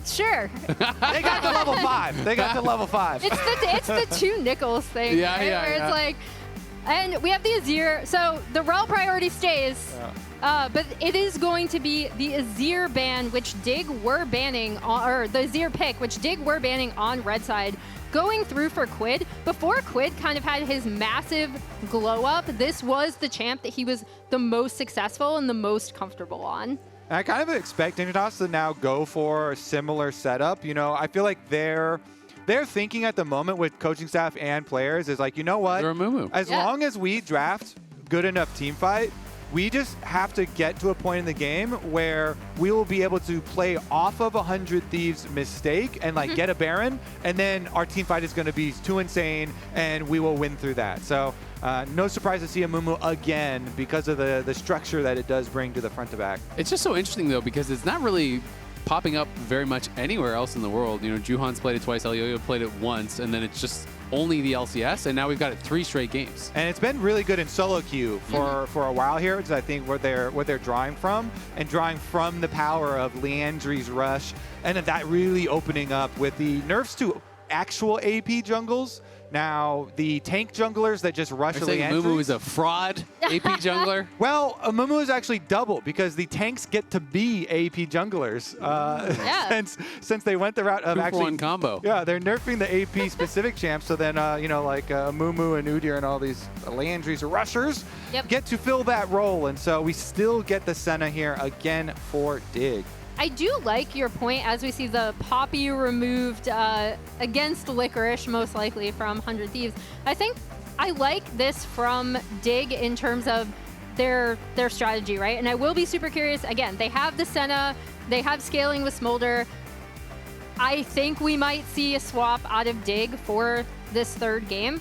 Sure. They got to level 5. They got to level 5. It's the 2 nickels thing. Yeah, right? yeah, Where yeah. it's like, and we have the Azir. So the Rell priority stays, but it is going to be the Azir ban, which Dig were banning, or the Azir pick, which Dig were banning on red side, going through for Quid. Before Quid kind of had his massive glow up, this was the champ that he was the most successful and the most comfortable on. I kind of expect Dignitas to now go for a similar setup. You know, I feel like they're thinking at the moment with coaching staff and players is like, you know what? They're Amumu. As long as we draft good enough team fight, we just have to get to a point in the game where we will be able to play off of 100 Thieves' mistake and like get a Baron, and then our team fight is going to be too insane and we will win through that. So no surprise to see Amumu again because of the structure that it does bring to the front to back. It's just so interesting, though, because it's not really popping up very much anywhere else in the world. You know, Juhan's played it twice, Elioyo played it once, and then it's just only the LCS, and now we've got it 3 straight games. And it's been really good in solo queue for a while here, because I think what they're drawing from the power of Leandri's rush, and then that really opening up with the nerfs to actual AP jungles. Now, the tank junglers that just rush You're saying Leandri. Amumu is a fraud AP jungler? Well, Amumu is actually double because the tanks get to be AP junglers since they went the route of 2-for-1 combo. Yeah, they're nerfing the AP specific champs, so then you know, like Amumu and Udyr and all these Leandri's rushers get to fill that role, and so we still get the Senna here again for Dig. I do like your point as we see the Poppy removed against Licorice, most likely from 100 Thieves. I think I like this from Dig in terms of their strategy, right? And I will be super curious. Again, they have the Senna, they have scaling with Smolder. I think we might see a swap out of Dig for this 3rd game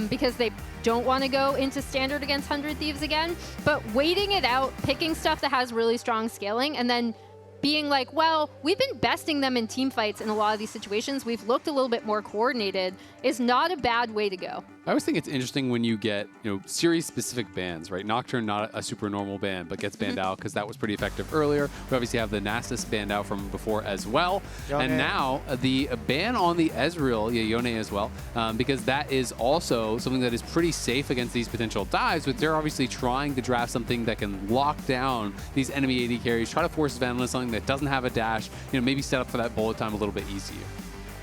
because they don't want to go into standard against 100 Thieves again. But waiting it out, picking stuff that has really strong scaling, and then being like, well, we've been besting them in team fights in a lot of these situations. We've looked a little bit more coordinated is not a bad way to go. I always think it's interesting when you get, you know, series-specific bans, right? Nocturne, not a super normal ban, but gets banned out because that was pretty effective earlier. We obviously have the Nasus banned out from before as well. Yone. And now the ban on the Ezreal, Yone as well, because that is also something that is pretty safe against these potential dives, but they're obviously trying to draft something that can lock down these enemy AD carries, try to force Zven into something that doesn't have a dash, you know, maybe set up for that bullet time a little bit easier.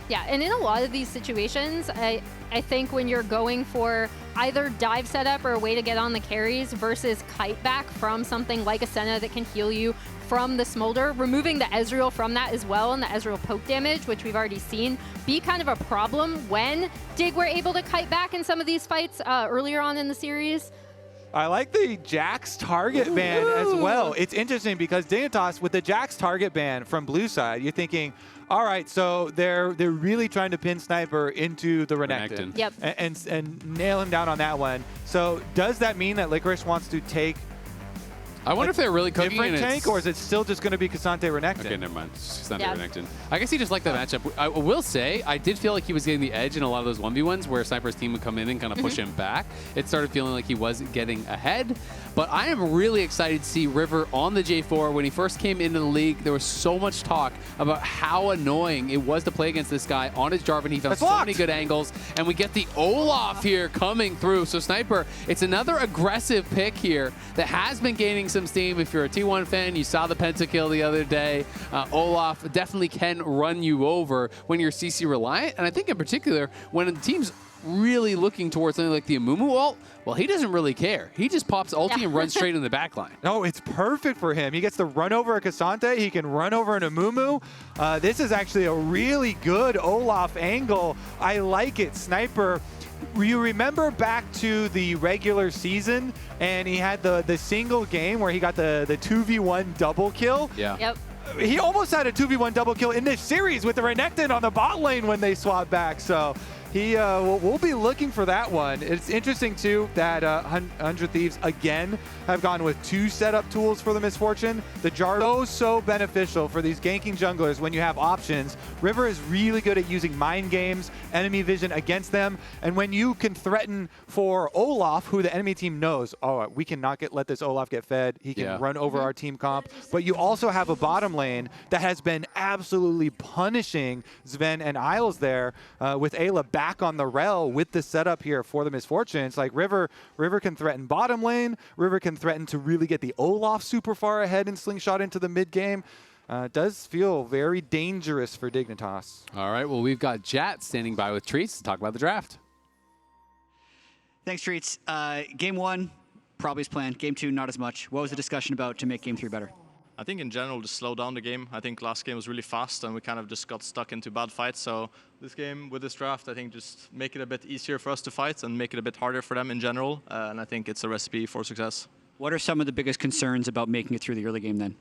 Yeah, and in a lot of these situations, I think when you're going for either dive setup or a way to get on the carries versus kite back from something like a Senna that can heal you from the Smolder, removing the Ezreal from that as well and the Ezreal poke damage, which we've already seen, be kind of a problem when Dig were able to kite back in some of these fights earlier on in the series. I like the Jax target ban as well. It's interesting because Dignitas, with the Jax target ban from blue side, you're thinking, all right, so they're really trying to pin Sniper into the Renekton. Yep. And nail him down on that one. So does that mean that Licorice wants to take I wonder if they're really cooking different and tank, or is it still just going to be Ksante Renekton? Okay, never mind. It's Ksante Renekton. I guess he just liked that matchup. I will say, I did feel like he was getting the edge in a lot of those 1v1s where Sniper's team would come in and kind of push him back. It started feeling like he was getting ahead. But I am really excited to see River on the J4. When he first came into the league, there was so much talk about how annoying it was to play against this guy on his Jarvan. He found so many good angles, and we get the Olaf here coming through. So Sniper, it's another aggressive pick here that has been gaining some steam. If you're a T1 fan, you saw the pentakill the other day. Olaf definitely can run you over when you're CC reliant, and I think in particular when the team's really looking towards something like the Amumu ult, well, he doesn't really care. He just pops ulti and runs straight in the back line. No, it's perfect for him. He gets to run over a Ksante. He can run over an Amumu. This is actually a really good Olaf angle. I like it. Sniper, you remember back to the regular season, and he had the single game where he got the 2v1 double kill? Yeah. Yep. He almost had a 2v1 double kill in this series with the Renekton on the bot lane when they swapped back. So we'll be looking for that one. It's interesting, too, that 100 Thieves, again, have gone with 2 setup tools for the Misfortune. The Jarvan, so beneficial for these ganking junglers when you have options. River is really good at using mind games, enemy vision against them, and when you can threaten for Olaf, who the enemy team knows, oh, we cannot let this Olaf get fed. He can run over our team comp. But you also have a bottom lane that has been absolutely punishing Zven and Eyla there with Eyla back on the Rell with the setup here for the Misfortune. It's like River can threaten bottom lane. River can threaten to really get the Olaf super far ahead and slingshot into the mid game. Does feel very dangerous for Dignitas. All right, well, we've got Jat standing by with Treats to talk about the draft. Thanks, Treats. Game 1, probably as planned. Game 2, not as much. What was the discussion about to make Game 3 better? I think in general, just slow down the game. I think last game was really fast and we kind of just got stuck into bad fights. So this game with this draft, I think just make it a bit easier for us to fight and make it a bit harder for them in general. And I think it's a recipe for success. What are some of the biggest concerns about making it through the early game then?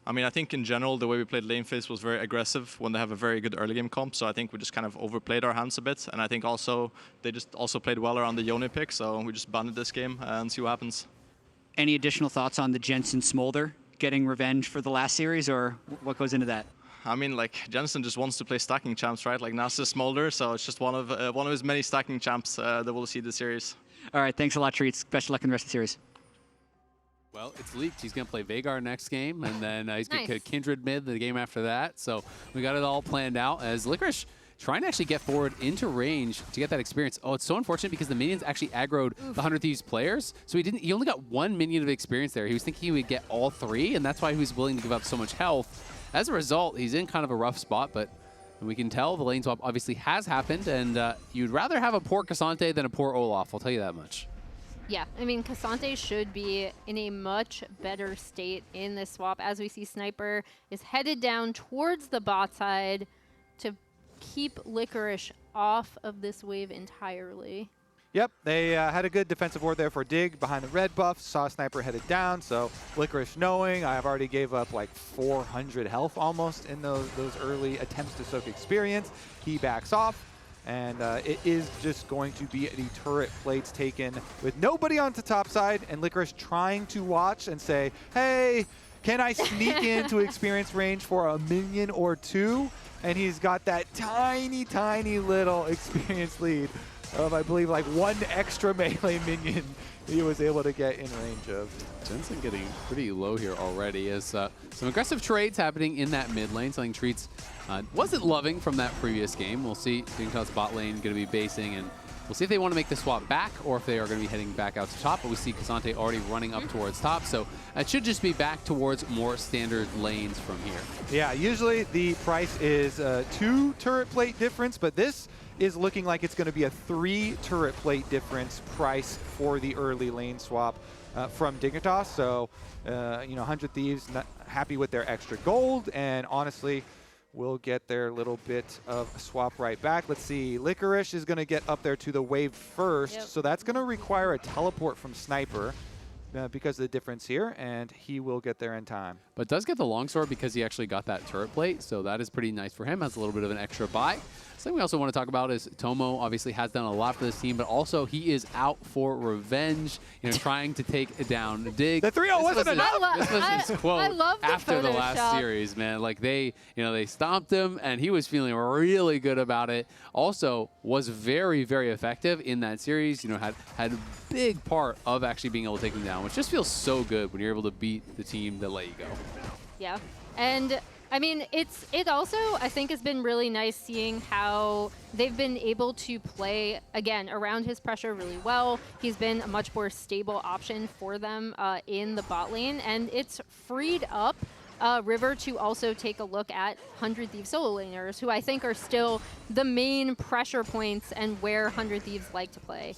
I mean, I think in general, the way we played lane phase was very aggressive when they have a very good early game comp. So I think we just kind of overplayed our hands a bit. And I think also they just also played well around the Yone pick. So we just banned this game and see what happens. Any additional thoughts on the Jensen Smolder getting revenge for the last series, or what goes into that? I mean, like, Jensen just wants to play stacking champs, right? Like Nasus Smolder, so it's just one of his many stacking champs that we'll see this series. All right, thanks a lot, Treats. Best of luck in the rest of the series. Well, it's leaked. He's going to play Veigar next game, and then he's going to get Kindred mid the game after that. So we got it all planned out as Licorice trying to actually get forward into range to get that experience. Oh, it's so unfortunate because the minions actually aggroed the 100 Thieves players. So he only got 1 minion of experience there. He was thinking he would get all 3, and that's why he was willing to give up so much health. As a result, he's in kind of a rough spot, but we can tell the lane swap obviously has happened, and you'd rather have a poor Ksante than a poor Olaf, I'll tell you that much. Yeah, I mean, Ksante should be in a much better state in this swap, as we see Sniper is headed down towards the bot side to keep Licorice off of this wave entirely. Yep, they had a good defensive ward there for Dig behind the red buff. Saw Sniper headed down, so Licorice knowing I've already gave up like 400 health almost in those early attempts to soak experience. He backs off, and it is just going to be the turret plates taken with nobody on the top side, and Licorice trying to watch and say, hey, can I sneak into experience range for a minion or 2? And he's got that tiny, tiny little experience lead of, I believe, like 1 extra melee minion he was able to get in range of. Jensen getting pretty low here already as some aggressive trades happening in that mid lane, something Treats wasn't loving from that previous game. We'll see Dignitas bot lane going to be basing, and we'll see if they want to make the swap back or if they are going to be heading back out to top. But we see Ksante already running up towards top, so it should just be back towards more standard lanes from here. Yeah, usually the price is 2 turret plate difference, but this is looking like it's going to be a 3 turret plate difference price for the early lane swap from Dignitas. So, 100 Thieves not happy with their extra gold, and honestly, will get their little bit of a swap right back. Let's see, Licorice is going to get up there to the wave first, so that's going to require a teleport from Sniper because of the difference here, and he will get there in time. But does get the longsword because he actually got that turret plate, so that is pretty nice for him. Has a little bit of an extra buy. Something we also want to talk about is Tomo obviously has done a lot for this team, but also he is out for revenge, trying to take down Dig. The 3-0 wasn't enough. This was his quote after the last Photoshop. series, man. Like they stomped him, and he was feeling really good about it. Also, was very, very effective in that series. Had a big part of actually being able to take them down, which just feels so good when you're able to beat the team that let you go. Yeah, and I mean, it also, I think, has been really nice seeing how they've been able to play, again, around his pressure really well. He's been a much more stable option for them in the bot lane, and it's freed up River to also take a look at 100 Thieves solo laners, who I think are still the main pressure points and where 100 Thieves like to play.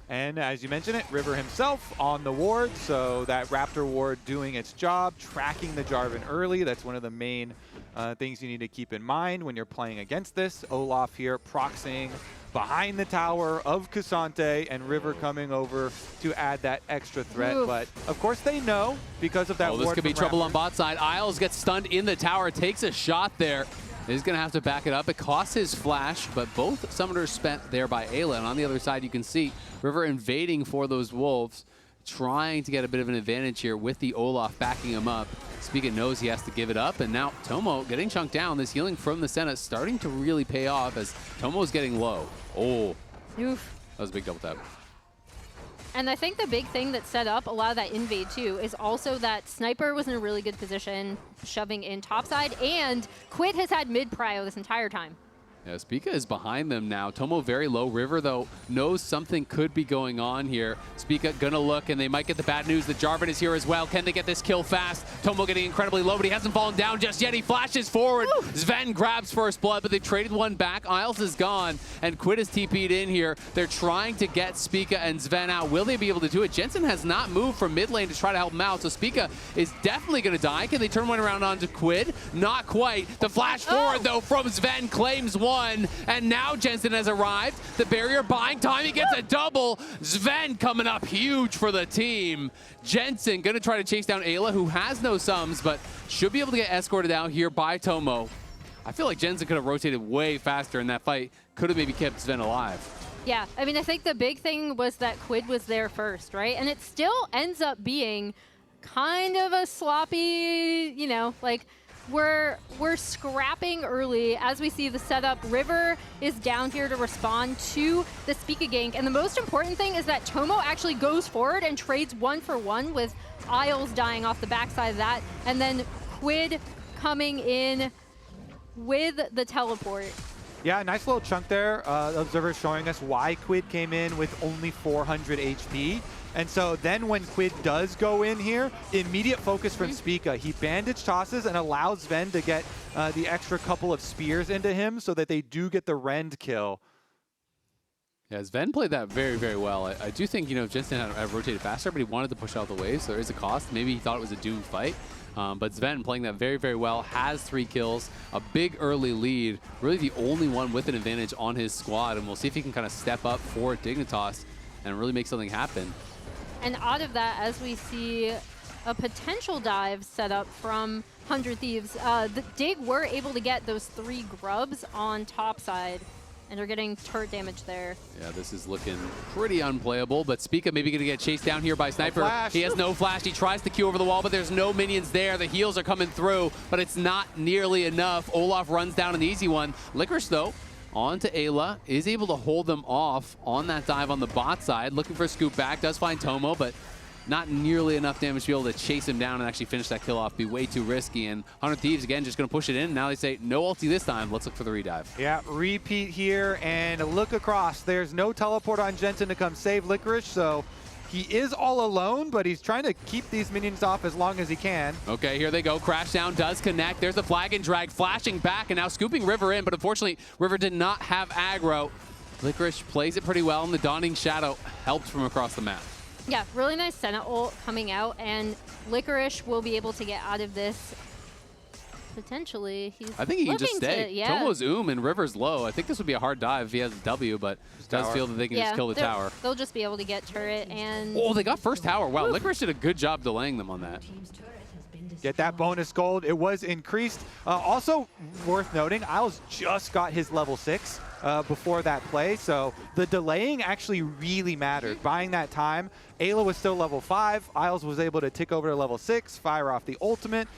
And as you mentioned it, River himself on the ward, so that Raptor ward doing its job, tracking the Jarvan early. That's one of the main things you need to keep in mind when you're playing against this. Olaf here proxying behind the tower of Ksante, and River coming over to add that extra threat. Oof. But of course they know because of that ward. This could be from trouble Raptor. on bot side. Eyla gets stunned in the tower, takes a shot there. He's going to have to back it up. It costs his flash, but both summoners spent there by Eyla. And on the other side, you can see River invading for those wolves, trying to get a bit of an advantage here with the Olaf backing him up. Spica knows he has to give it up, and now Tomo getting chunked down. This healing from the Senna starting to really pay off as Tomo's getting low. Oh, Oof. That was a big double tap. And I think the big thing that set up a lot of that invade too is also that Sniper was in a really good position, shoving in topside, and Quid has had mid prio this entire time. Yeah, Spica is behind them now. Tomo very low. River, though, knows something could be going on here. Spica gonna look, and they might get the bad news that Jarvan is here as well. Can they get this kill fast? Tomo getting incredibly low, but he hasn't fallen down just yet. He flashes forward. Woo! Zven grabs first blood, but they traded one back. Isles is gone, and Quid is TP'd in here. They're trying to get Spica and Zven out. Will they be able to do it? Jensen has not moved from mid lane to try to help him out, so Spica is definitely gonna die. Can they turn one around onto Quid? Not quite. The flash forward, though, from Zven claims one. And now Jensen has arrived. The barrier buying time. He gets a double. Zven coming up huge for the team. Jensen going to try to chase down Eyla, who has no sums, but should be able to get escorted out here by Tomo. I feel like Jensen could have rotated way faster in that fight. Could have maybe kept Zven alive. Yeah, I mean, I think the big thing was that Quid was there first, right? And it still ends up being kind of a sloppy, you know, like, we're scrapping early as we see the setup. River is down here to respond to the Spica gank. And the most important thing is that Tomo actually goes forward and trades 1-for-1 with Isles dying off the backside of that. And then Quid coming in with the teleport. Yeah, nice little chunk there. The observer showing us why Quid came in with only 400 HP. And so then when Quid does go in here, immediate focus from Spica. He bandage tosses and allows Zven to get the extra couple of spears into him so that they do get the rend kill. Yeah, Zven played that very, very well. I do think, you know, Jensen had rotated faster, but he wanted to push out the waves, so there is a cost. Maybe he thought it was a doomed fight. But Zven playing that very, very well, has 3 kills, a big early lead, really the only one with an advantage on his squad, and we'll see if he can kind of step up for Dignitas and really make something happen. And out of that, as we see a potential dive set up from 100 Thieves, the Dig were able to get those 3 grubs on top side, and they're getting turret damage there. Yeah, this is looking pretty unplayable, but Spica maybe going to get chased down here by Sniper. He has no flash. He tries to Q over the wall, but there's no minions there. The heals are coming through, but it's not nearly enough. Olaf runs down an easy one. Licorice, though, on to Eyla, is able to hold them off on that dive on the bot side. Looking for a scoop back, does find Tomo, but not nearly enough damage to be able to chase him down and actually finish that kill off. Be way too risky. And 100 Thieves, again, just going to push it in. Now they say, no ulti this time. Let's look for the redive. Yeah, repeat here and look across. There's no teleport on Jensen to come save Licorice, so he is all alone, but he's trying to keep these minions off as long as he can. Okay, here they go. Crash down does connect. There's the flag and drag, flashing back and now scooping River in, but unfortunately, River did not have aggro. Licorice plays it pretty well, and the Dawning Shadow helps from across the map. Yeah, really nice Senna ult coming out, and Licorice will be able to get out of this. Potentially, I think he can just stay. Yeah. Tomo's and River's low. I think this would be a hard dive if he has a W, but it does feel that they can just kill the tower. They'll just be able to get turret and... Oh, they got first tower. Wow, Licorice did a good job delaying them on that. Get that bonus gold. It was increased. Also worth noting, Isles just got his level 6 before that play, so the delaying actually really mattered. Buying that time, Eyla was still level 5. Isles was able to tick over to level 6, fire off the ultimate,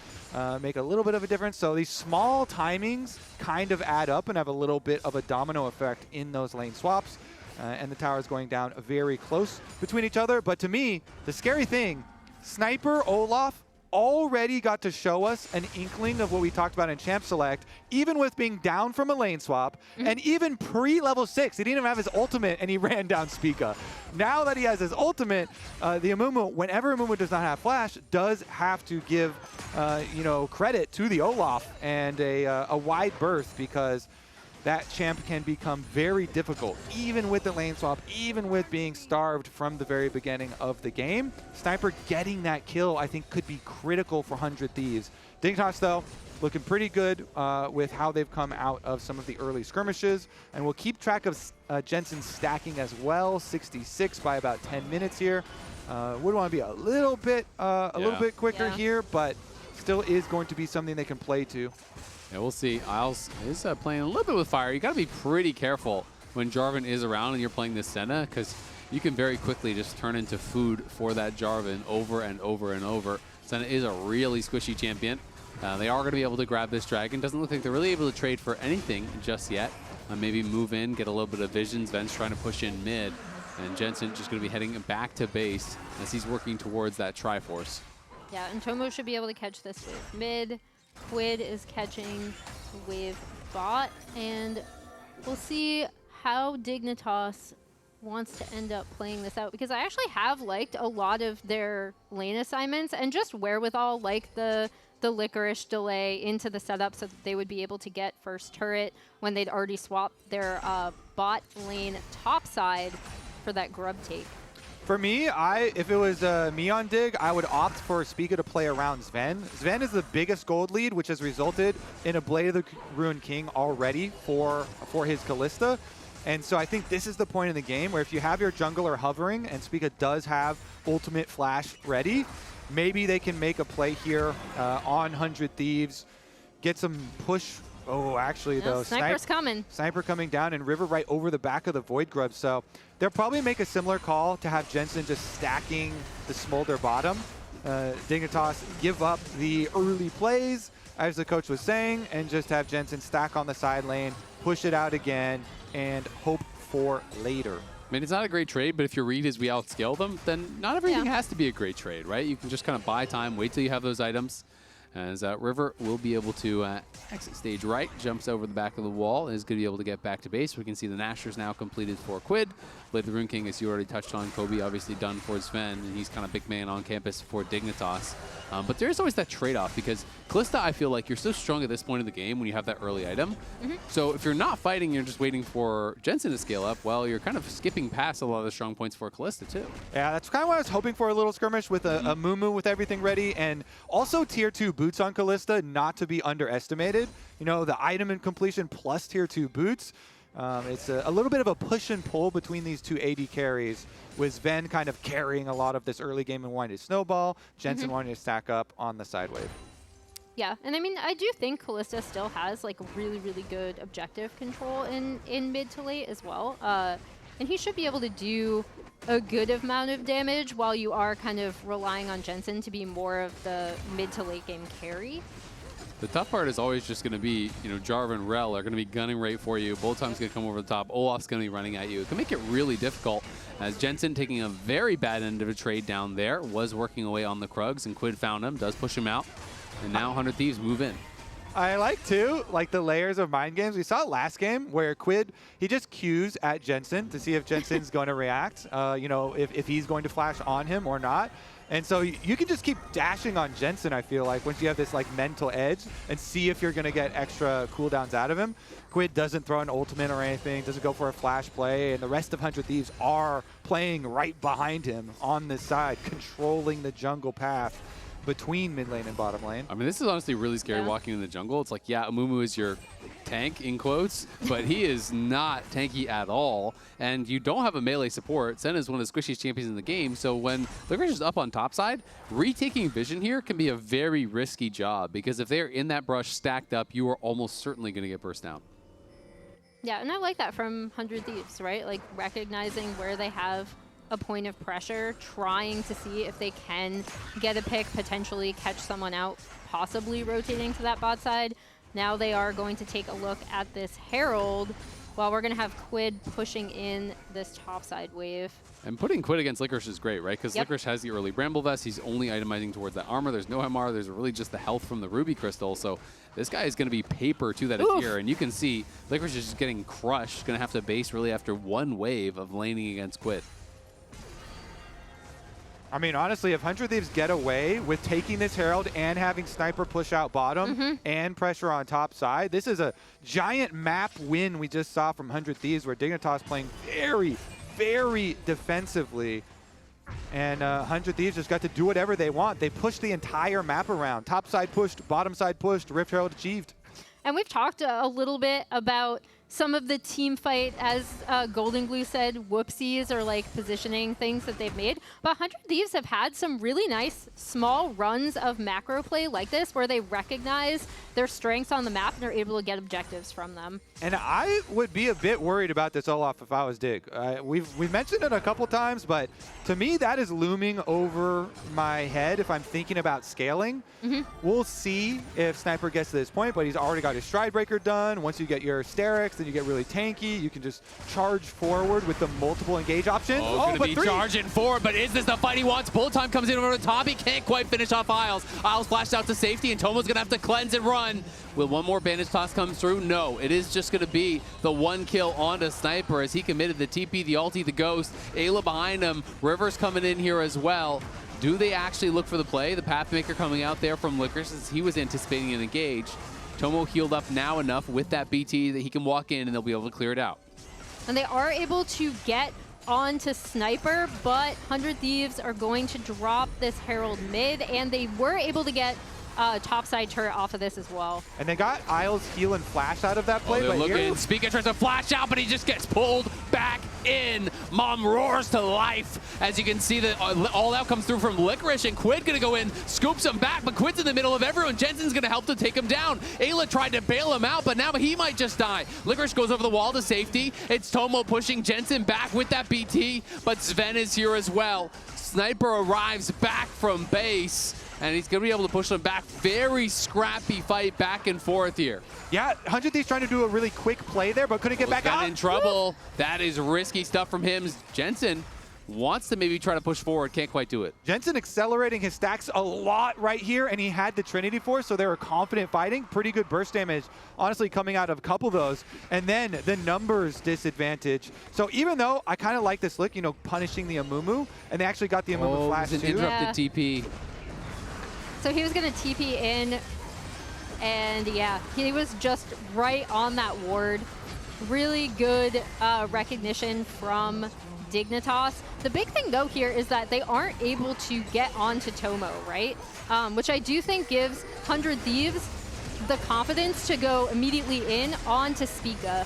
make a little bit of a difference. So these small timings kind of add up and have a little bit of a domino effect in those lane swaps. And the tower is going down very close between each other. But to me, the scary thing, Sniper, Olaf, already got to show us an inkling of what we talked about in Champ Select, even with being down from a lane swap, and even pre-level 6. He didn't even have his ultimate, and he ran down Spica. Now that he has his ultimate, the Amumu, whenever Amumu does not have flash, does have to give you know, credit to the Olaf and a wide berth, because that champ can become very difficult, even with the lane swap, even with being starved from the very beginning of the game. Sniper getting that kill, I think, could be critical for 100 Thieves. Dignitas, though, looking pretty good with how they've come out of some of the early skirmishes. And we'll keep track of Jensen stacking as well, 66 by about 10 minutes here. Would want to be a little bit quicker here, but still is going to be something they can play to. Yeah, we'll see. Isles is playing a little bit with fire. You got to be pretty careful when Jarvan is around and you're playing this Senna, because you can very quickly just turn into food for that Jarvan over and over and over. Senna is a really squishy champion. They are going to be able to grab this dragon. Doesn't look like they're really able to trade for anything just yet. Maybe move in, get a little bit of vision. Zven's trying to push in mid. And Jensen just going to be heading back to base as he's working towards that Triforce. Yeah, and Tomo should be able to catch this wave mid. Quid is catching wave bot. And we'll see how Dignitas wants to end up playing this out, because I actually have liked a lot of their lane assignments and just wherewithal, like the Licorice delay into the setup so that they would be able to get first turret when they'd already swapped their bot lane top side for that grub take. For me, if it was me on Dig, I would opt for Spica to play around Zven. Zven is the biggest gold lead, which has resulted in a Blade of the Ruined King already for his Kalista. And so I think this is the point in the game where if you have your jungler hovering and Spica does have ultimate flash ready, maybe they can make a play here on 100 Thieves, get some push. Oh, actually, though. Sniper's coming. Sniper coming down and River right over the back of the Void Grub. So they'll probably make a similar call to have Jensen just stacking the Smolder bottom. Dignitas give up the early plays, as the coach was saying, and just have Jensen stack on the side lane, push it out again, and hope for later. I mean, it's not a great trade, but if your read is we outscale them, then not everything has to be a great trade, right? You can just kind of buy time, wait till you have those items. As River will be able to exit stage right, jumps over the back of the wall, and is going to be able to get back to base. We can see the Nashor's now completed for Quid. Blade of the Rune King, as you already touched on, Kobe obviously done for Zven, and he's kind of big man on campus for Dignitas. But there's always that trade-off, because Kalista, I feel like you're so strong at this point of the game when you have that early item. So if you're not fighting, you're just waiting for Jensen to scale up, well, you're kind of skipping past a lot of the strong points for Kalista, too. Yeah, that's kind of what I was hoping for, a little skirmish with a Amumu with everything ready, and also tier 2 boots on Kalista, not to be underestimated. You know, the item and completion plus tier 2 boots. It's a little bit of a push and pull between these two AD carries, with Zven kind of carrying a lot of this early game and wanting to snowball, Jensen wanting to stack up on the side wave. Yeah, and I mean, I do think Kalista still has like really, really good objective control in mid to late as well. And he should be able to do a good amount of damage while you are kind of relying on Jensen to be more of the mid to late game carry. The tough part is always just going to be, you know, Jarvan and Rell are going to be gunning right for you. Bolttime's going to come over the top. Olaf's going to be running at you. It can make it really difficult, as Jensen, taking a very bad end of a trade down there, was working away on the Krugs, and Quid found him, does push him out, and now 100 Thieves move in. I like, too, like the layers of mind games. We saw it last game where Quid, he just cues at Jensen to see if Jensen's going to react, you know, if he's going to flash on him or not. And so you can just keep dashing on Jensen, I feel like, once you have this like mental edge, and see if you're going to get extra cooldowns out of him. Quid doesn't throw an ultimate or anything, doesn't go for a flash play, and the rest of 100 Thieves are playing right behind him on this side, controlling the jungle path between mid lane and bottom lane. I mean, this is honestly really scary walking in the jungle. It's like, yeah, Amumu is your tank, in quotes, but he is not tanky at all. And you don't have a melee support. Senna is one of the squishiest champions in the game. So when Licorice is up on top side, retaking vision here can be a very risky job, because if they're in that brush stacked up, you are almost certainly going to get burst down. Yeah, and I like that from 100 Thieves, right? Like recognizing where they have a point of pressure, trying to see if they can get a pick, potentially catch someone out, possibly rotating to that bot side. Now they are going to take a look at this Herald, while we're going to have Quid pushing in this top side wave. And putting Quid against Licorice is great, right? Because Licorice has the early Bramble Vest. He's only itemizing towards that armor. There's no MR. There's really just the health from the Ruby Crystal. So this guy is going to be paper to that Azir. And you can see Licorice is just getting crushed. Going to have to base really after one wave of laning against Quid. I mean, honestly, if 100 Thieves get away with taking this Herald and having Sniper push out bottom and pressure on top side, this is a giant map win we just saw from 100 Thieves, where Dignitas playing very, very defensively. And 100 Thieves just got to do whatever they want. They pushed the entire map around. Top side pushed, bottom side pushed, Rift Herald achieved. And we've talked a little bit about some of the team fight, as Golden Glue said, whoopsies or like positioning things that they've made. But 100 Thieves have had some really nice small runs of macro play like this where they recognize their strengths on the map and are able to get objectives from them. And I would be a bit worried about this Olaf if I was Dig. We've mentioned it a couple times, but to me that is looming over my head if I'm thinking about scaling. We'll see if Sniper gets to this point, but he's already got his Stride Breaker done. Once you get your Sterex, then you get really tanky. You can just charge forward with the multiple engage options. Gonna be charging forward, but is this the fight he wants? Bullet time comes in over the top. He can't quite finish off Isles. Isles flashed out to safety, and Tomo's gonna have to cleanse and run. Will one more bandage toss come through? No, it is just gonna be the one kill onto Sniper as he committed the TP, the ulti, the ghost. Eyla behind him. River's coming in here as well. Do they actually look for the play? The Pathmaker coming out there from Licorice as he was anticipating an engage. Tomo healed up now enough with that BT that he can walk in and they'll be able to clear it out. And they are able to get onto Sniper, but 100 Thieves are going to drop this Herald mid, and they were able to get topside turret off of this as well. And they got Isles heal and flash out of that play. They're looking. Spica tries to flash out, but he just gets pulled back in. Mom roars to life. As you can see, that all out comes through from Licorice, and Quid gonna go in, scoops him back, but Quid's in the middle of everyone. Jensen's gonna help to take him down. Eyla tried to bail him out, but now he might just die. Licorice goes over the wall to safety. It's Tomo pushing Jensen back with that BT, but Zven is here as well. Sniper arrives back from base, and he's going to be able to push them back. Very scrappy fight back and forth here. Yeah, 100 Thieves trying to do a really quick play there, but couldn't get back out. In trouble. That is risky stuff from him. Jensen wants to maybe try to push forward, can't quite do it. Jensen accelerating his stacks a lot right here, and he had the Trinity Force, so they were confident fighting. Pretty good burst damage, honestly, coming out of a couple of those. And then the numbers disadvantage. So even though I kind of like this look, you know, punishing the Amumu, and they actually got the Amumu flash too. Interrupted TP. So he was going to TP in, and yeah, he was just right on that ward. Really good recognition from Dignitas. The big thing though here is that they aren't able to get onto Tomo, right? Which I do think gives 100 Thieves the confidence to go immediately in onto Spica.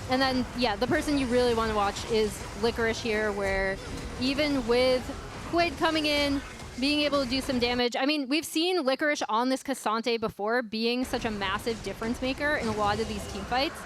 And then, yeah, the person you really want to watch is Licorice here, where even with Quid coming in, being able to do some damage. I mean, we've seen Licorice on this Ksante before being such a massive difference maker in a lot of these team fights.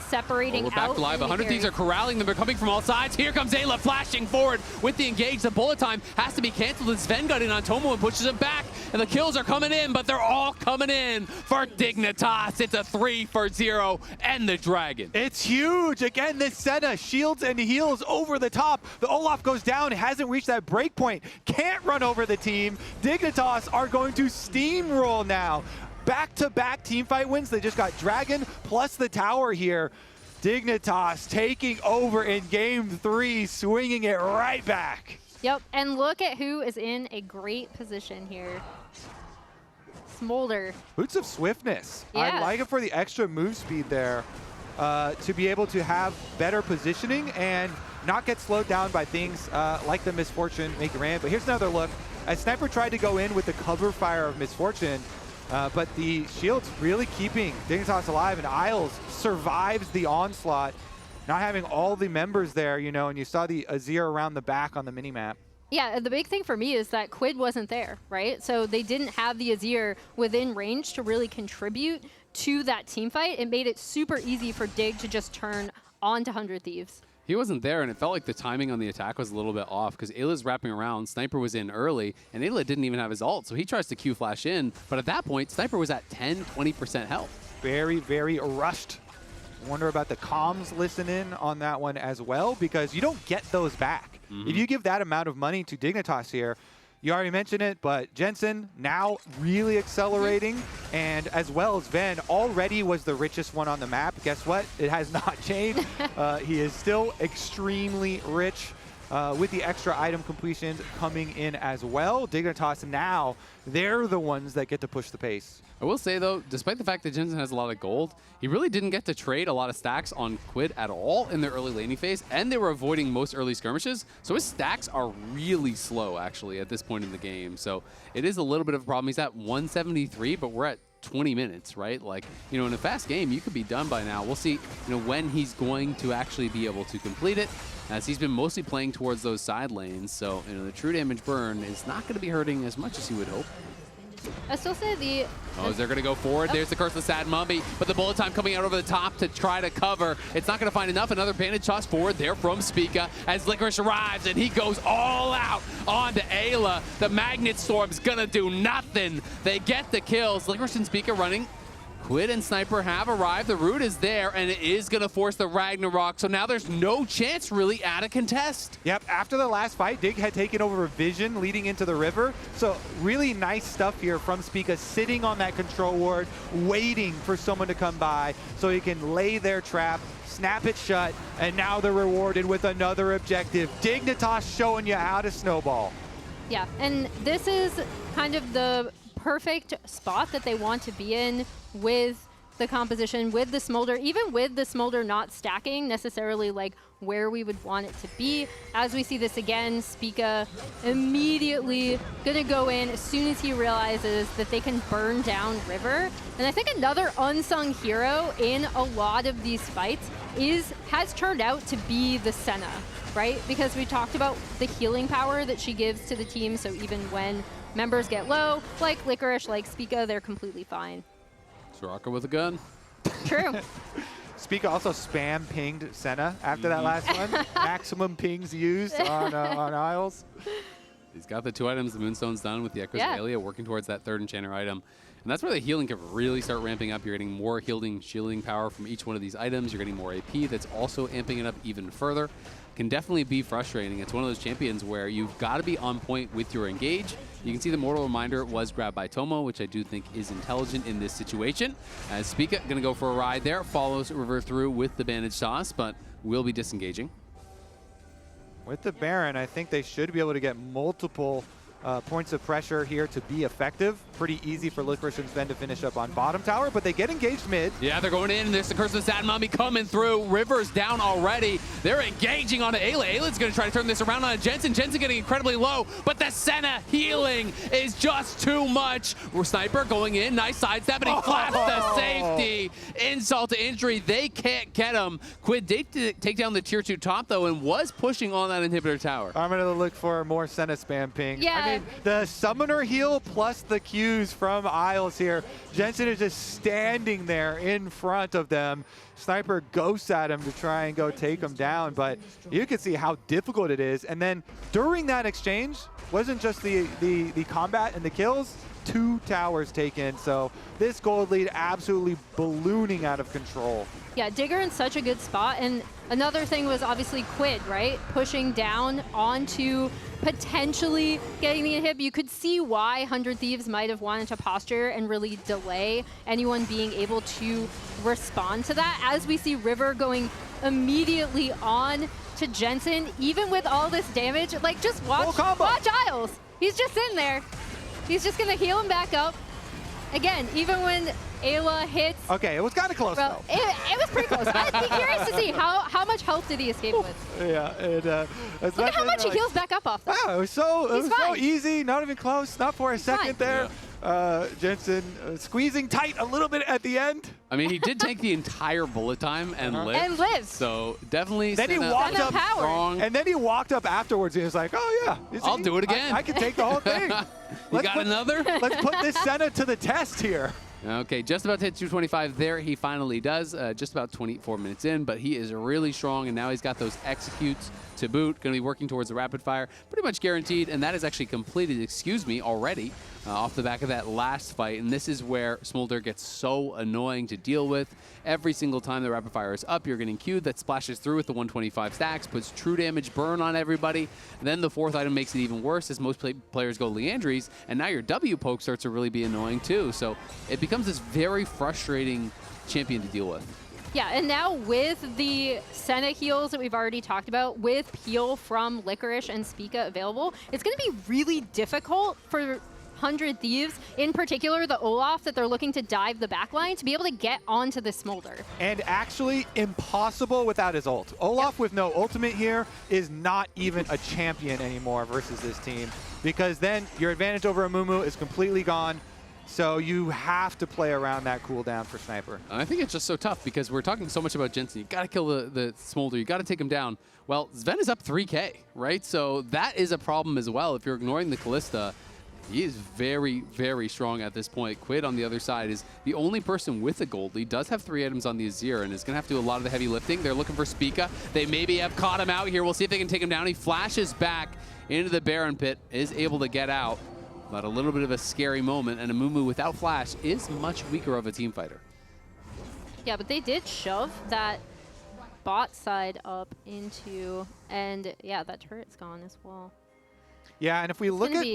Separating we're back out. live. 100 Thieves are corralling them. They're coming from all sides. Here comes Eyla flashing forward with the engage. The bullet time has to be canceled. As Zven got in on Tomo and pushes him back. And the kills are coming in, but they're all coming in for Dignitas. It's a 3-for-0 and the Dragon. It's huge. Again, this Senna shields and heals over the top. The Olaf goes down, hasn't reached that break point. Can't run over the team. Dignitas are going to steamroll now. Back-to-back teamfight wins. They just got Dragon plus the tower here. Dignitas taking over in game 3, swinging it right back. Yep, and look at who is in a great position here. Smolder. Boots of Swiftness. Yeah. I like it for the extra move speed there to be able to have better positioning and not get slowed down by things like the Misfortune making ramp. But here's another look. As Sniper tried to go in with the cover fire of Misfortune, but the shield's really keeping Dignitas alive, and Isles survives the onslaught, not having all the members there, you know, and you saw the Azir around the back on the minimap. Yeah, the big thing for me is that Quid wasn't there, right? So they didn't have the Azir within range to really contribute to that team fight. It made it super easy for Dig to just turn onto 100 Thieves. He wasn't there, and it felt like the timing on the attack was a little bit off because Ayla's wrapping around, Sniper was in early, and Eyla didn't even have his ult, so he tries to Q flash in, but at that point, Sniper was at 10-20% health. Very, very rushed. Wonder about the comms listening on that one as well, because you don't get those back. If you give that amount of money to Dignitas here, you already mentioned it, but Jensen now really accelerating, and as well as Zven already was the richest one on the map. Guess what? It has not changed. He is still extremely rich with the extra item completions coming in as well. Dignitas now, they're the ones that get to push the pace. I will say, though, despite the fact that Jensen has a lot of gold, he really didn't get to trade a lot of stacks on Quid at all in the early laning phase, and they were avoiding most early skirmishes, so his stacks are really slow, actually, at this point in the game. So it is a little bit of a problem. He's at 173, but we're at 20 minutes, right? Like, you know, in a fast game, you could be done by now. We'll see, you know, when he's going to actually be able to complete it, as he's been mostly playing towards those side lanes. So, you know, the true damage burn is not going to be hurting as much as you would hope. I still say the... Oh, they're going to go forward. There's the Curse of the Sad Mummy, but the bullet time coming out over the top to try to cover. It's not going to find enough. Another bandage toss forward there from Spica as Licorice arrives, and he goes all out onto Eyla. The Magnet Storm's going to do nothing. They get the kills. Licorice and Spica running. Quid and Sniper have arrived. The root is there, and it is going to force the Ragnarok. So now there's no chance really at a contest. Yep, after the last fight, Dig had taken over Vision leading into the river. So really nice stuff here from Spica, sitting on that control ward, waiting for someone to come by so he can lay their trap, snap it shut, and now they're rewarded with another objective. Dignitas showing you how to snowball. Yeah, and this is kind of the perfect spot that they want to be in with the composition, with the Smolder, even with the Smolder not stacking necessarily like where we would want it to be. As we see this again, Spica immediately gonna go in as soon as he realizes that they can burn down River. And I think another unsung hero in a lot of these fights has turned out to be the Senna, right? Because we talked about the healing power that she gives to the team, so even when members get low, like Licorice, like Spica, they're completely fine. Soraka with a gun. True. Spica also spam pinged Senna after that last one. Maximum pings used on Isles. He's got the 2 items. The Moonstone's done with the Echoes Yeah. of Eyla, working towards that 3rd Enchanter item. And that's where the healing can really start ramping up. You're getting more shielding power from each one of these items. You're getting more AP that's also amping it up even further. Can definitely be frustrating. It's one of those champions where you've got to be on point with your engage. You can see the Mortal Reminder was grabbed by Tomo, which I do think is intelligent in this situation. As Spica going to go for a ride there, follows River through with the bandage toss, but will be disengaging. With the Baron, I think they should be able to get multiple points of pressure here to be effective. Pretty easy for Licorice and Zven to finish up on bottom tower, but they get engaged mid. Yeah, they're going in. There's the Curse of the Sad Mummy coming through. River's down already. They're engaging onto Eyla. Eyla's going to try to turn this around on Jensen. Jensen getting incredibly low, but the Senna healing is just too much. Sniper going in. Nice sidestep, and he flaps the safety. Insult to injury. They can't get him. Quid did take down the tier 2 top, though, and was pushing on that inhibitor tower. I'm going to look for more Senna spam ping. Yeah. I mean, the summoner heal plus the Qs from Isles here. Jensen is just standing there in front of them. Sniper ghosts at him to try and go take him down, but you can see how difficult it is. And then during that exchange, wasn't just the combat and the kills, 2 towers taken. So this gold lead absolutely ballooning out of control. Yeah, Digger in such a good spot. And another thing was obviously Quid, right? Pushing down onto potentially getting the inhib. You could see why 100 Thieves might have wanted to posture and really delay anyone being able to respond to that. As we see River going immediately on to Jensen, even with all this damage, like just watch Isles. He's just sitting there. He's just gonna heal him back up. Again, even when Eyla hits. Okay, it was kind of close though. It was pretty close. I'd be curious to see how much health did he escape with. Yeah, Look at how much he heals back up off that. Wow, it was so easy, not even close, not for a second there. Yeah. Jensen squeezing tight a little bit at the end. I mean, he did take the entire bullet time and live. And live. So definitely Then he Senna walked up strong. And then he walked up afterwards and he was like, oh yeah. I'll do it again. I can take the whole thing. You got another? Let's put this Senna to the test here. Okay, just about to hit 225 there. He finally does, just about 24 minutes in, but he is really strong, and now he's got those executes to boot. Going to be working towards the rapid fire, pretty much guaranteed, and that is actually completed, already, off the back of that last fight. And this is where Smolder gets so annoying to deal with. Every single time the rapid fire is up, you're getting Q'd that splashes through with the 125 stacks, puts true damage burn on everybody. And then the 4th item makes it even worse as most players go Leandries, and now your W poke starts to really be annoying too. So it becomes this very frustrating champion to deal with. Yeah, and now with the Senna heals that we've already talked about, with heal from Licorice and Spica available, it's going to be really difficult for 100 Thieves, in particular the Olaf that they're looking to dive the backline, to be able to get onto the Smolder. And actually impossible without his ult. Olaf with no ultimate here is not even a champion anymore versus this team, because then your advantage over Amumu is completely gone. So you have to play around that cooldown for Sniper. And I think it's just so tough because we're talking so much about Jensen. You got to kill the Smolder. You got to take him down. Well, Zven is up 3K, right? So that is a problem as well. If you're ignoring the Kalista, he is very, very strong at this point. Quid on the other side is the only person with a gold lead. Does have 3 items on the Azir and is going to have to do a lot of the heavy lifting. They're looking for Spica. They maybe have caught him out here. We'll see if they can take him down. He flashes back into the Baron pit, is able to get out. But a little bit of a scary moment, and Amumu without flash is much weaker of a team fighter. Yeah, but they did shove that bot side up into, and yeah, that turret's gone as well. Yeah, and if we look at...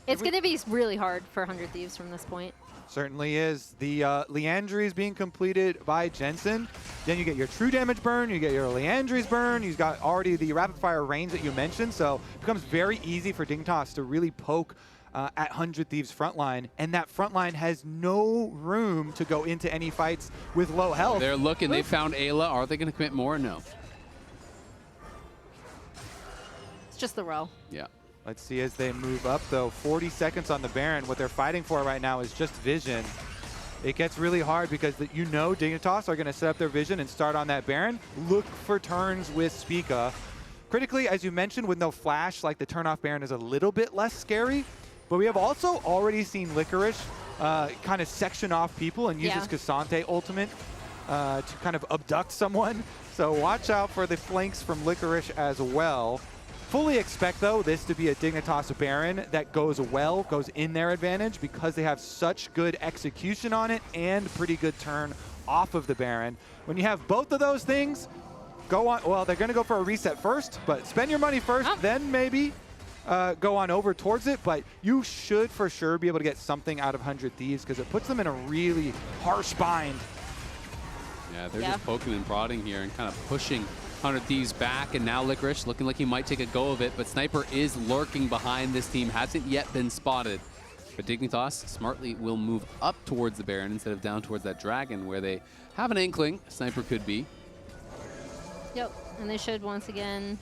It's going to be really hard for 100 Thieves from this point. Certainly is. The Leandry is being completed by Jensen. Then you get your true damage burn, you get your Leandry's burn, you've got already the rapid fire range that you mentioned, so it becomes very easy for Dignitas to really poke at 100 Thieves frontline, and that frontline has no room to go into any fights with low health. They're looking, they found Eyla. Are they going to commit more? No. It's just the Rell. Yeah. Let's see as they move up, though. 40 seconds on the Baron. What they're fighting for right now is just vision. It gets really hard because you know Dignitas are going to set up their vision and start on that Baron. Look for turns with Spica. Critically, as you mentioned, with no flash, like the turn-off Baron is a little bit less scary. But we have also already seen Licorice kind of section off people and uses Ksante ultimate to kind of abduct someone. So watch out for the flanks from Licorice as well. Fully expect, though, this to be a Dignitas Baron that goes well, goes in their advantage because they have such good execution on it and pretty good turn off of the Baron. When you have both of those things, go on. Well, they're going to go for a reset first, but spend your money first, then maybe go on over towards it. But you should for sure be able to get something out of 100 Thieves because it puts them in a really harsh bind. Yeah, they're just poking and prodding here and kind of pushing 100 Thieves back, and now Licorice looking like he might take a go of it, but Sniper is lurking behind this team, hasn't yet been spotted. But Dignitas smartly will move up towards the Baron instead of down towards that Dragon, where they have an inkling Sniper could be. Yep, and they should once again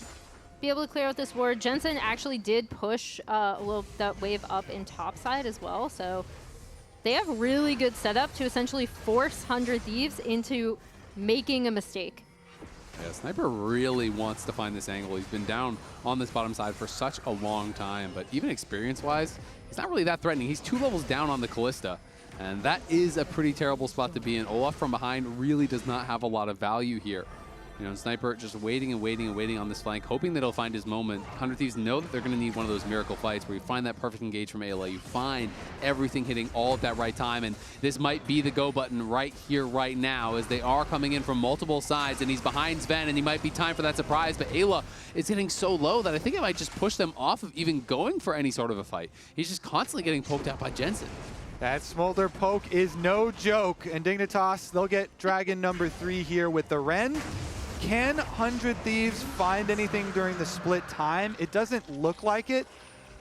be able to clear out this ward. Jensen actually did push that wave up in top side as well, so they have really good setup to essentially force 100 Thieves into making a mistake. Yeah, Sniper really wants to find this angle. He's been down on this bottom side for such a long time, but even experience-wise, he's not really that threatening. He's 2 levels down on the Kalista, and that is a pretty terrible spot to be in. Olaf from behind really does not have a lot of value here. You know, Sniper just waiting and waiting and waiting on this flank, hoping that he'll find his moment. 100 Thieves know that they're going to need one of those miracle fights where you find that perfect engage from Eyla. You find everything hitting all at that right time, and this might be the go button right here, right now, as they are coming in from multiple sides, and he's behind Zven, and he might be time for that surprise, but Eyla is getting so low that I think it might just push them off of even going for any sort of a fight. He's just constantly getting poked out by Jensen. That Smolder poke is no joke, and Dignitas, they'll get Dragon number 3 here with the Ren. Can 100 Thieves find anything during the split time? It doesn't look like it.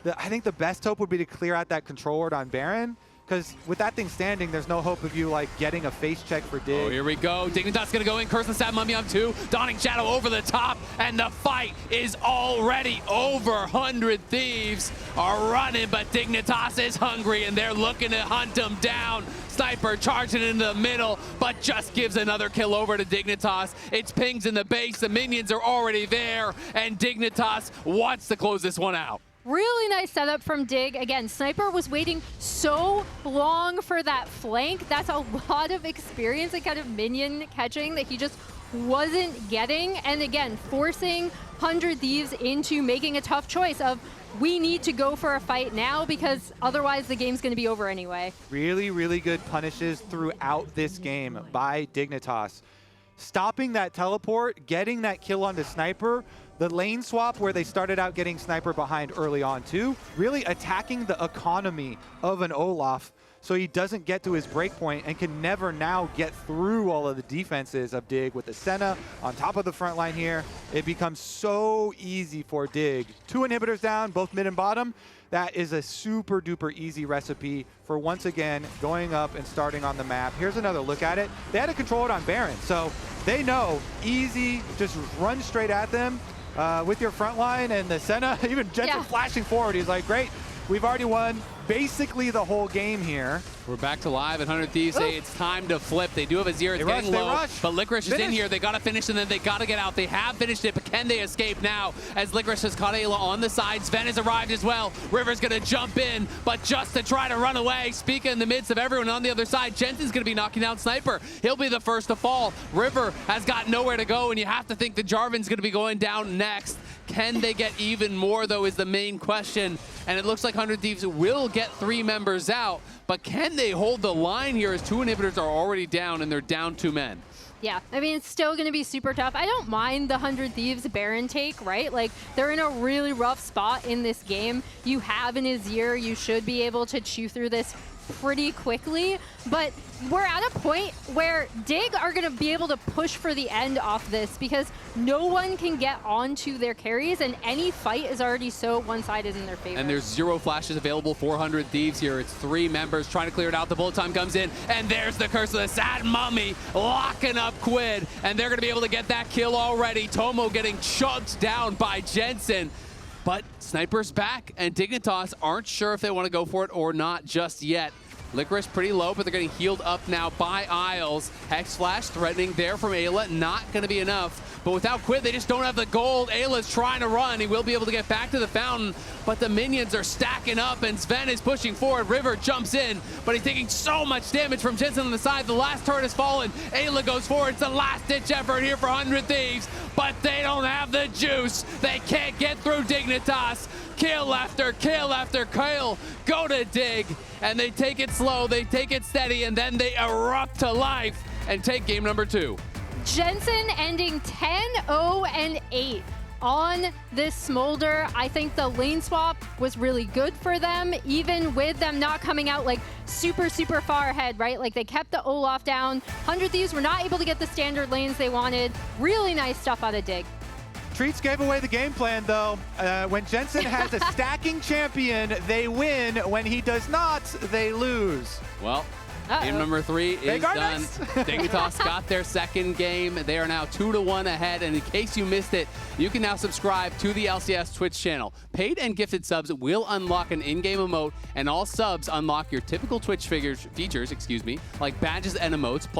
I think the best hope would be to clear out that control ward on Baron, because with that thing standing, there's no hope of you like getting a face check for Dig. Oh, here we go. Dignitas gonna go in, curse the stab mummy on 2, Dawning Shadow over the top, and the fight is already over. 100 Thieves are running, but Dignitas is hungry, and they're looking to hunt him down. Sniper charging in the middle, but just gives another kill over to Dignitas. It's pings in the base, the minions are already there, and Dignitas wants to close this one out. Really nice setup from Dig. Again, Sniper was waiting so long for that flank. That's a lot of experience and kind of minion catching that he just wasn't getting. And again, forcing 100 Thieves into making a tough choice of, we need to go for a fight now because otherwise the game's going to be over anyway. Really, really good punishes throughout this game by Dignitas. Stopping that teleport, getting that kill onto Sniper, the lane swap where they started out getting Sniper behind early on too, really attacking the economy of an Olaf so he doesn't get to his breakpoint and can never now get through all of the defenses of Dig with the Senna on top of the front line here. It becomes so easy for Dig. 2 inhibitors down, both mid and bottom. That is a super duper easy recipe for once again going up and starting on the map. Here's another look at it. They had to control it on Baron, so they know easy, just run straight at them with your front line, and the Senna, even Jensen flashing forward. He's like, great, We've already won basically the whole game here. We're back to live at 100 Thieves. Say it's time to flip. They do have Azir. It's getting low, but Licorice is in here. They got to finish, and then they got to get out. They have finished it, but can they escape now? As Licorice has caught Eyla on the side. Zven has arrived as well. River's going to jump in, but just to try to run away. Spica in the midst of everyone on the other side. Jensen's going to be knocking down Sniper. He'll be the first to fall. River has got nowhere to go, and you have to think the Jarvan's going to be going down next. Can they get even more, though, is the main question. And it looks like 100 Thieves will get 3 members out, but can they hold the line here as 2 inhibitors are already down and they're down 2 men? Yeah, I mean, it's still going to be super tough. I don't mind the 100 Thieves Baron take, right? Like, they're in a really rough spot in this game. You have an Azir. You should be able to chew through this pretty quickly, but we're at a point where Dig are going to be able to push for the end off this because no one can get onto their carries, and any fight is already so one-sided in their favor. And there's 0 flashes available, 400 Thieves here. It's 3 members trying to clear it out. The bullet time comes in, and there's the Curse of the Sad Mummy locking up Quid, and they're going to be able to get that kill already. Tomo getting chugged down by Jensen. But Sniper's back, and Dignitas aren't sure if they want to go for it or not just yet. Licorice pretty low, but they're getting healed up now by Isles. Hex Flash threatening there from Eyla, not going to be enough. But without Quid, they just don't have the gold. Ayla's trying to run. He will be able to get back to the fountain, but the minions are stacking up, and Zven is pushing forward. River jumps in, but he's taking so much damage from Jensen on the side. The last turret has fallen. Ayla goes forward. It's the last-ditch effort here for 100 Thieves, but they don't have the juice. They can't get through Dignitas. Kill after kill go to Dig, and they take it slow, they take it steady, and then they erupt to life and take game number 2. Jensen ending 10-0-8 on this Smolder. I think the lane swap was really good for them, even with them not coming out like super far ahead, right? Like they kept the Olaf down. 100 Thieves were not able to get the standard lanes they wanted. Really nice stuff out of Dig. Treats gave away the game plan, though. When Jensen has a stacking champion, they win. When he does not, they lose. Well, game number 3 is done. Dignitas got their second game. They are now 2-1 ahead. And in case you missed it, you can now subscribe to the LCS Twitch channel. Paid and gifted subs will unlock an in-game emote, and all subs unlock your typical Twitch features, like badges and emotes, plus